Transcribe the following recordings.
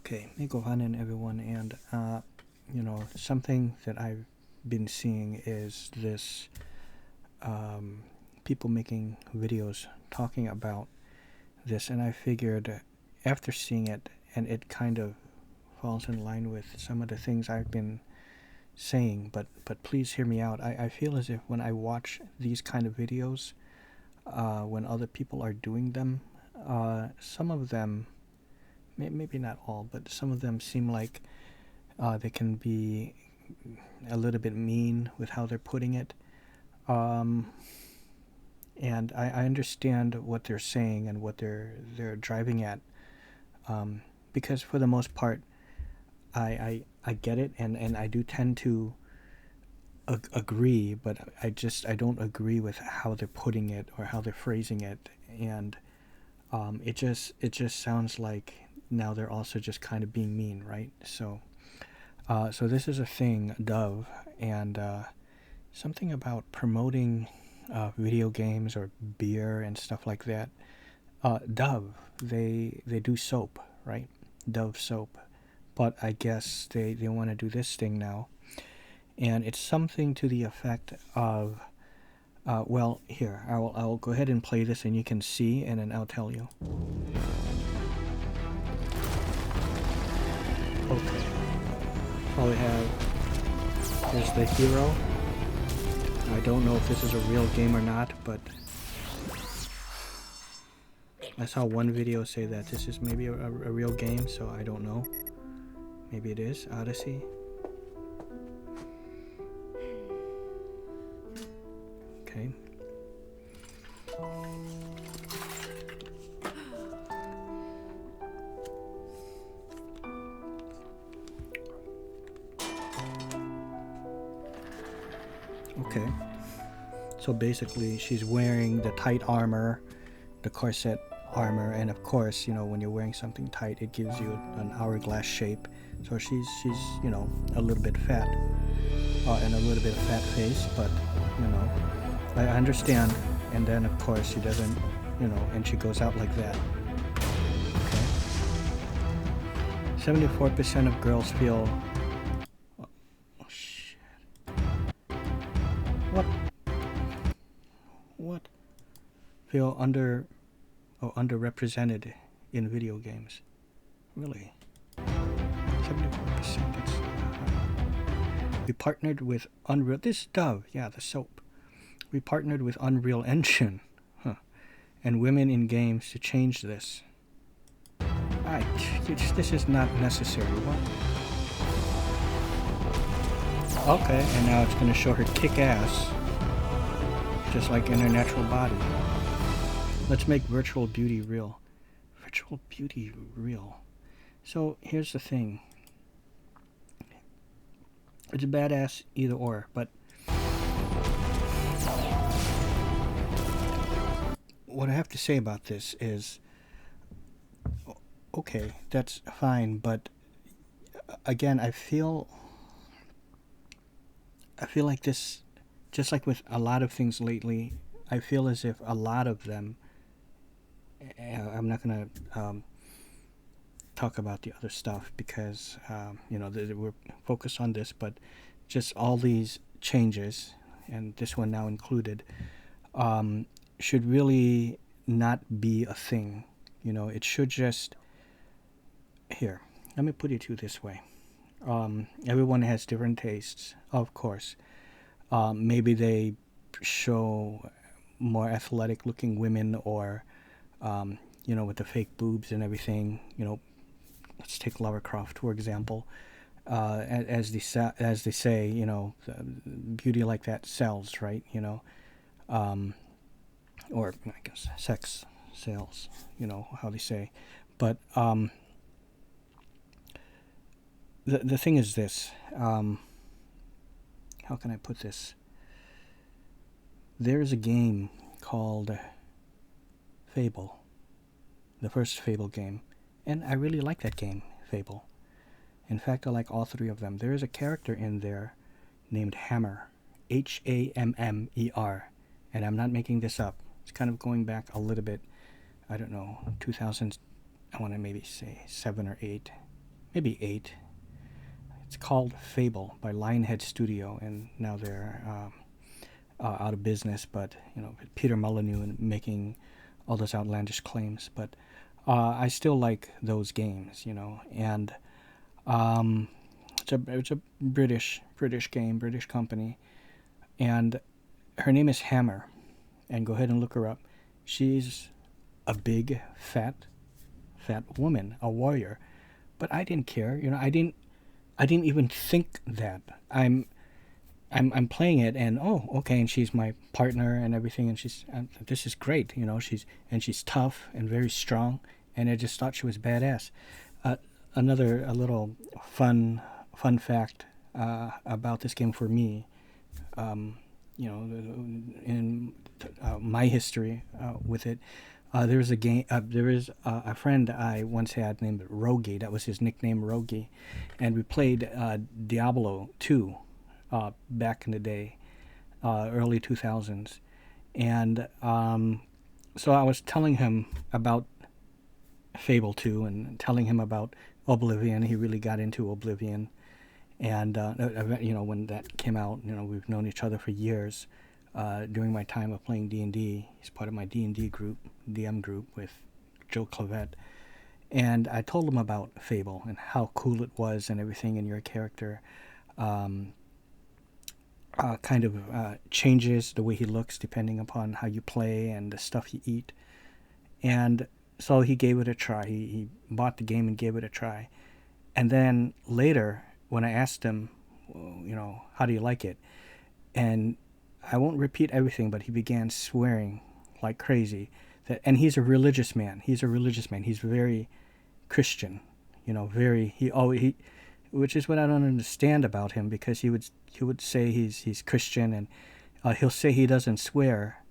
Okay, Miko Hanen everyone, and something that I've been seeing is this people making videos talking about this, and I figured after seeing it, and it kind of falls in line with some of the things I've been saying, but please hear me out. I feel as if when I watch these kind of videos, when other people are doing them, some of them, maybe not all, but some of them seem like they can be a little bit mean with how they're putting it. And I understand what they're saying and what they're driving at, because for the most part, I get it, and I do tend to agree, but I don't agree with how they're putting it or how they're phrasing it, and it just sounds like now they're also just kind of being mean, right? So this is a thing, Dove, and something about promoting video games or beer and stuff like that. Dove, they do soap, right? Dove soap, but I guess they want to do this thing now, and it's something to the effect of, well, here, I'll go ahead and play this, and you can see, and then I'll tell you. Okay. All we have is the hero. I don't know if this is a real game or not, but I saw one video say that this is maybe a real game, so I don't know. Maybe it is Odyssey. Okay. Okay. So basically, she's wearing the tight armor, the corset armor, and of course, when you're wearing something tight, it gives you an hourglass shape. So she's a little bit fat, and a little bit of fat face, but I understand. And then of course she doesn't, and she goes out like that. Okay. 74% of girls feel. Oh shit. What? Feel underrepresented in video games. Really? 74%. That's we partnered with Unreal. This Dove, yeah, the soap. We partnered with Unreal Engine, and Women in Games to change this. This is not necessary. What? Okay, and now it's going to show her kick ass, just like in her natural body. Let's make virtual beauty real. Virtual beauty real. So here's the thing. It's a badass either or, but what I have to say about this is, okay, that's fine, but again, I feel like this, just like with a lot of things lately, I feel as if a lot of them, I'm not going to talk about the other stuff because, we're focused on this, but just all these changes, and this one now included, should really not be a thing. It should just, here, let me put it to you this way. Everyone has different tastes, of course. Maybe they show more athletic looking women, or with the fake boobs and everything. Let's take Lara Croft, for example. As they say, beauty like that sells, right? Or I guess sex sells, how they say. But the thing is this. How can I put this? There's a game called Fable, the first Fable game, and I really like that game, Fable. In fact, I like all three of them. There is a character in there named Hammer, Hammer, and I'm not making this up. It's kind of going back a little bit, I don't know, 2000, I want to maybe say 7 or 8, maybe 8. It's called Fable by Lionhead Studio, and now they're out of business. But Peter Molyneux and making all those outlandish claims. But I still like those games, and it's a British game, British company, and her name is Hammer, and go ahead and look her up. She's a big fat woman, a warrior, but I didn't care. I didn't even think that. I'm playing it, and oh, okay, and she's my partner and everything, and this is great. She's tough and very strong, and I just thought she was badass. A little fun fact about this game for me. In my history with it. There was a friend I once had named Rogi. That was his nickname, Rogi, and we played Diablo 2 back in the day, early 2000s, and so I was telling him about Fable 2 and telling him about Oblivion. He really got into Oblivion, and when that came out, we've known each other for years. During my time of playing D&D, he's part of my D&D group, DM group with Joe Clavette, and I told him about Fable and how cool it was and everything, and your character kind of changes the way he looks depending upon how you play and the stuff you eat. And so he gave it a try. He bought the game and gave it a try. And then later, when I asked him, how do you like it? And I won't repeat everything, but he began swearing like crazy. And he's a religious man. He's very Christian, which is what I don't understand about him, because he would say he's Christian, and he'll say he doesn't swear,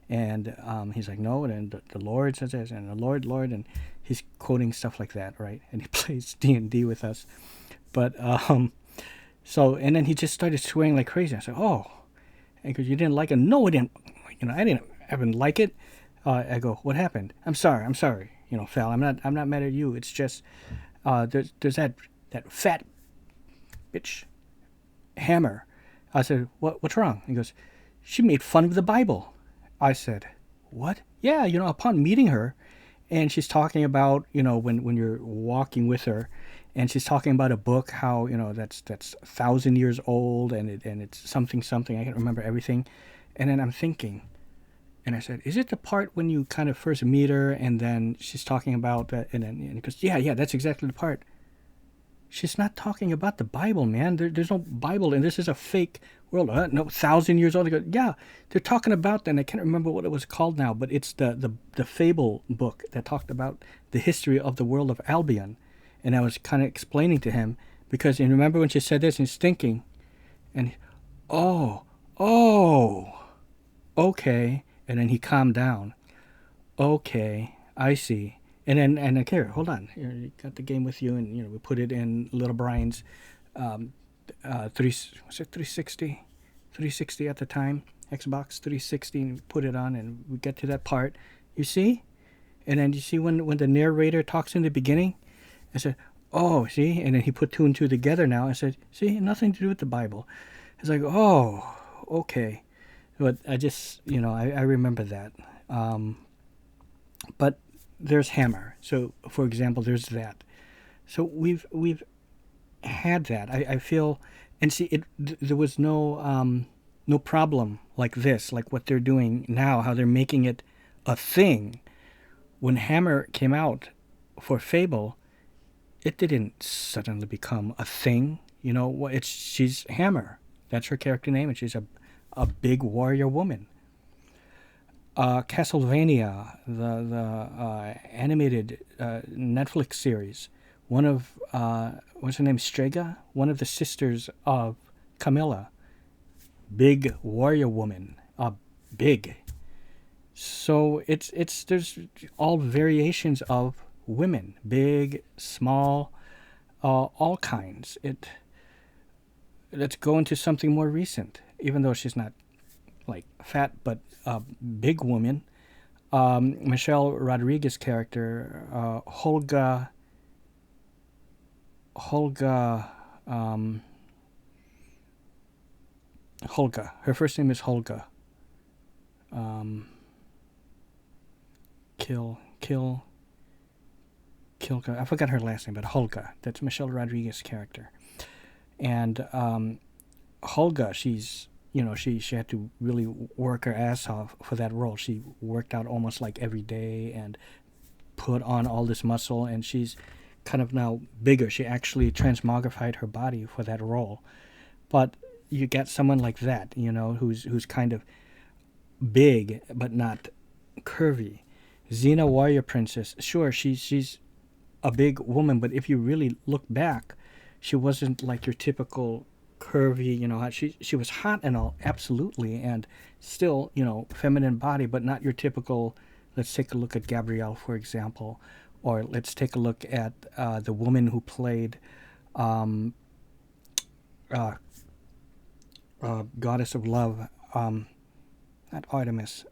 and he's like, no, and the Lord says this, and the Lord, and he's quoting stuff like that, right? And he plays D&D with us, but so, and then he just started swearing like crazy. I said, oh. Because you didn't like it? No, I didn't. I didn't like it. I go, what happened? I'm sorry. Fal, I'm not mad at you. It's just there's that fat bitch Hammer. I said, what's wrong? He goes, she made fun of the Bible. I said, what? Yeah, upon meeting her, and she's talking about when you're walking with her, and she's talking about a book, how that's 1,000 years old, and it's something. I can't remember everything, and then I'm thinking, and I said, is it the part when you kind of first meet her, and then she's talking about that, and he goes, yeah, that's exactly the part. She's not talking about the Bible, man. There's no Bible, and this is a fake world. No, 1,000 years old. They go, yeah, they're talking about, and I can't remember what it was called now, but it's the Fable book that talked about the history of the world of Albion. And I was kind of explaining to him, because, and remember when she said this, and he's thinking, and okay, and then he calmed down. Okay, I see. And then okay, hold on. You got the game with you, and we put it in little Brian's 360 at the time, Xbox 360, and we put it on, and we get to that part. You see, and then you see when the narrator talks in the beginning. I said, oh, see? And then he put 2 and 2 together now. I said, see, nothing to do with the Bible. It's like, oh, okay. But I just, I remember that. But there's Hammer. So, for example, there's that. So we've had that. I feel, and see, there was no problem like this, like what they're doing now, how they're making it a thing. When Hammer came out for Fable, it didn't suddenly become a thing. She's Hammer. That's her character name, and she's a big warrior woman. Castlevania, the animated Netflix series, one of what's her name, Strega, one of the sisters of Camilla, big warrior woman, big. So there's all variations of women, big, small, all kinds. Let's go into something more recent, even though she's not like fat, but a big woman. Michelle Rodriguez's character, Holga Holga. Holga. Her first name is Holga. Um, Kill. Kilka. I forgot her last name, but Holga. That's Michelle Rodriguez's character. And Holga, she had to really work her ass off for that role. She worked out almost like every day and put on all this muscle, and she's kind of now bigger. She actually transmogrified her body for that role. But you get someone like that, who's kind of big but not curvy. Xena Warrior Princess, sure, she's a big woman, but if you really look back, she wasn't like your typical curvy, she was hot and all, absolutely, and still, feminine body, but not your typical. Let's take a look at Gabrielle, for example, or let's take a look at the woman who played um, Goddess of Love, not Artemis.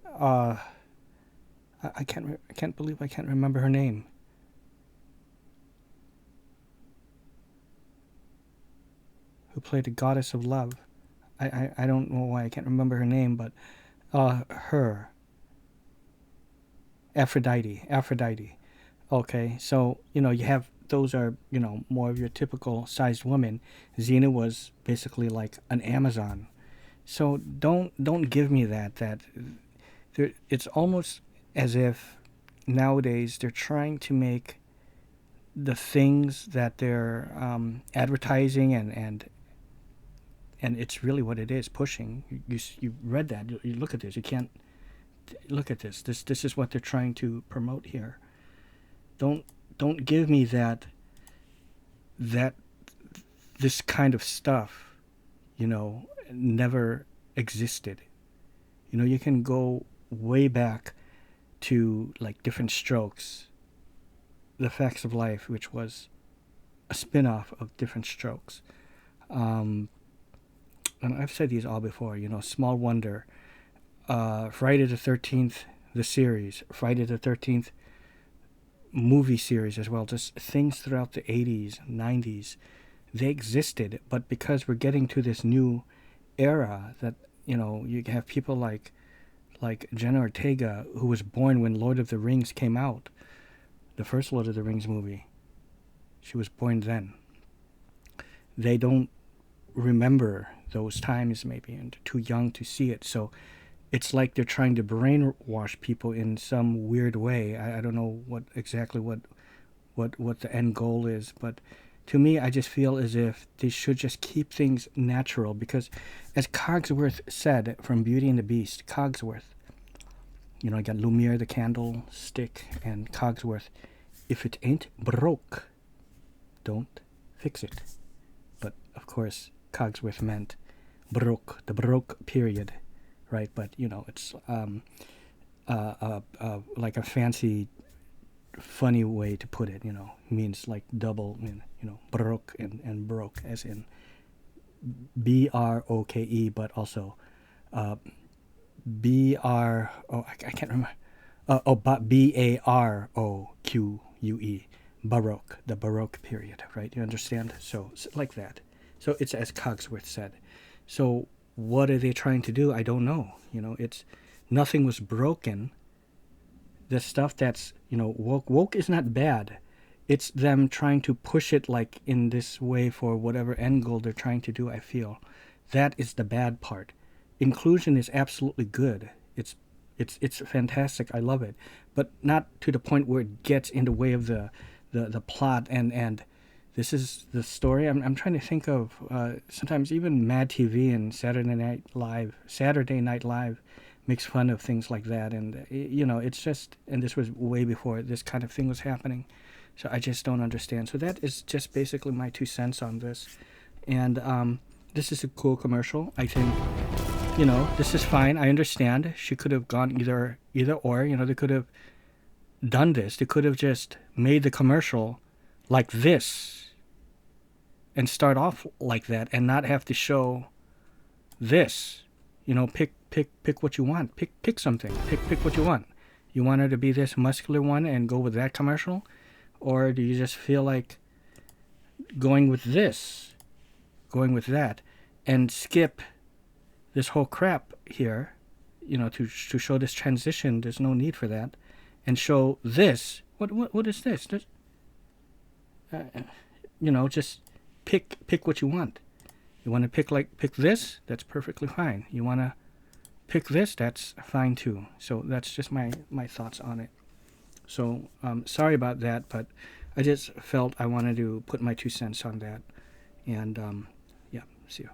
I can't believe I can't remember her name. Who played the Goddess of Love? I don't know why I can't remember her name, but her. Aphrodite. Okay, so you have those are more of your typical sized women. Xena was basically like an Amazon. So don't give me that it's almost as if nowadays they're trying to make the things that they're advertising and it's really what it is pushing. You read that. You look at this. You can't look at this. This is what they're trying to promote here. Don't give me that this kind of stuff, never existed. You can go way back to like Different Strokes, The Facts of Life, which was a spin-off of Different Strokes. And I've said these all before, Small Wonder, Friday the 13th, the series, Friday the 13th movie series as well, just things throughout the 80s, 90s. They existed, but because we're getting to this new era that, you have people like Jenna Ortega, who was born when Lord of the Rings came out, the first Lord of the Rings movie. She was born then. They don't remember those times maybe, and they're too young to see it. So it's like they're trying to brainwash people in some weird way. I don't know what the end goal is, but to me, I just feel as if they should just keep things natural, because as Cogsworth said from Beauty and the Beast, Cogsworth, I got Lumiere the candlestick and Cogsworth, if it ain't broke, don't fix it. But of course, Cogsworth meant broke, the Baroque period, right? But it's like a fancy, funny way to put it. Means like double, Baroque and broke, as in BROKE, but also BR. Oh, I can't remember. BAROQUE, Baroque, the Baroque period, right? You understand? So like that. So it's as Cogsworth said. So what are they trying to do? I don't know. It's nothing was broken. The stuff that's woke is not bad. It's them trying to push it like in this way for whatever end goal they're trying to do. I feel that is the bad part. Inclusion is absolutely good. It's fantastic. I love it, but not to the point where it gets in the way of the plot and this is the story. I'm trying to think of sometimes even Mad TV and Saturday Night Live makes fun of things like that, and it's just, and this was way before this kind of thing was happening, so I just don't understand. So that is just basically my 2 cents on this, and this is a cool commercial. I think this is fine. I understand she could have gone either or. They could have done this. They could have just made the commercial like this and start off like that and not have to show this. Pick what you want. Pick something. Pick what you want. You want her to be this muscular one and go with that commercial, or do you just feel like going with this, going with that, and skip this whole crap here, you know, to show this transition. There's no need for that, and show this. What is this? You know, just pick what you want. You want to pick this? That's perfectly fine. You want to pick this? That's fine too. So that's just my thoughts on it. So sorry about that, but I just felt I wanted to put my 2 cents on that. And yeah, see you.